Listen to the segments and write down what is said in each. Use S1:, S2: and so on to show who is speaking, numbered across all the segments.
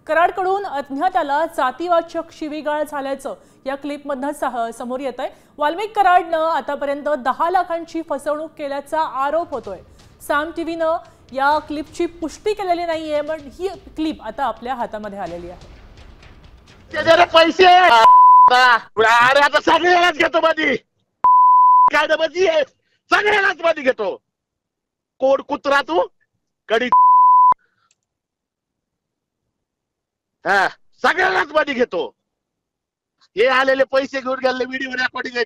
S1: कराडकडून अज्ञाताला जातीवाचक शिवीगाळ झाल्याचं या क्लिपमधनं समोर येतंय। वाल्मिक कराडनं आतापर्यंत 10 लाखांची फसवणूक केल्याचा आरोप होतोय। साम टीव्हीनं या क्लिपची पुष्टी केलेली नाहीये, पण ही क्लिप आता आपल्या हातामध्ये आलेली आहे।
S2: पैसे अरे आता सगळ्यालाच घेतो मध्ये काय डबची आहे, सगळ्यालाच मध्ये घेतो। कोड कुत्रा तू कडी हा सगळ्यालाच मध्ये घेतो। हे आलेले पैसे घेऊन गेले व्हिडिओ रेकॉर्डिंग आहे।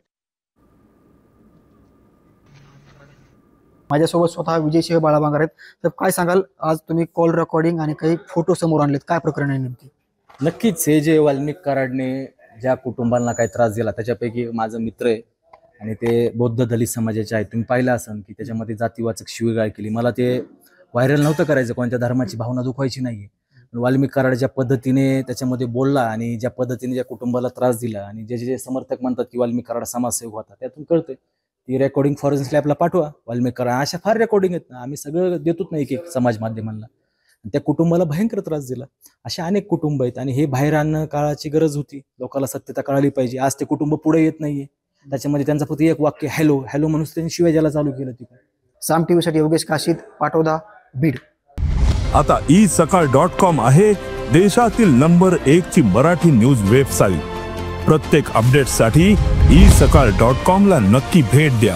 S3: माझ्यासोबत स्वतः विजय सिंह बाळाबांगर आहेत। तर काय सांगाल, आज तुम्ही कॉल रेकॉर्डिंग आणि काही फोटो समोर आणलेत, काय प्रकरण आहे नेमकी?
S4: नक्कीच हे जे वाल्मिक कराडने ज्या कुटुंबांना काही त्रास दिला त्याच्यापैकी माझा मित्र आहे आणि ते बौद्ध दलित समाजाचे आहेत। तुम्ही पाहिलं असेल की त्याच्यामध्ये जातीवाचक शिवीगाळ केली। मला ते व्हायरल नव्हतं करायचं, कोणत्या धर्माची भावना दुखवायची नाही। वाल्मिक कराड ज्या पद्धतीने त्याच्यामध्ये बोलला आणि ज्या पद्धतीने ज्या कुटुंबाला त्रास दिला आणि जे जे समर्थक म्हणतात की वाल्मिक कराड समाजसेवक होता, त्यातून कळतंय। ती रेकॉर्डिंग फॉरेन्सिक लॅबला पाठवा। वाल्मिक कराड अशा फार रेकॉर्डिंग आहेत ना, आम्ही सगळं देतोच नाही एक समाज माध्यमांना। त्या कुटुंबाला भयंकर त्रास दिला। अशा अनेक कुटुंब आहेत आणि हे बाहेर आणणं काळाची गरज होती। लोकांना सत्यता कळाली पाहिजे। आज ते कुटुंब पुढे येत नाहीये। त्याच्यामध्ये त्यांचं फक्त एक वाक्य हॅलो हॅलो म्हणून त्यांनी शिवाय द्यायला चालू केलं।
S3: साम टीव्हीसाठी योगेश काशीद, पाटोदा, बीड।
S5: आता isakal.com आहे देशातील नंबर 1 ची मराठी न्यूज वेबसाईट। प्रत्येक अपडेटसाठी isakal.com ला नक्की भेट द्या।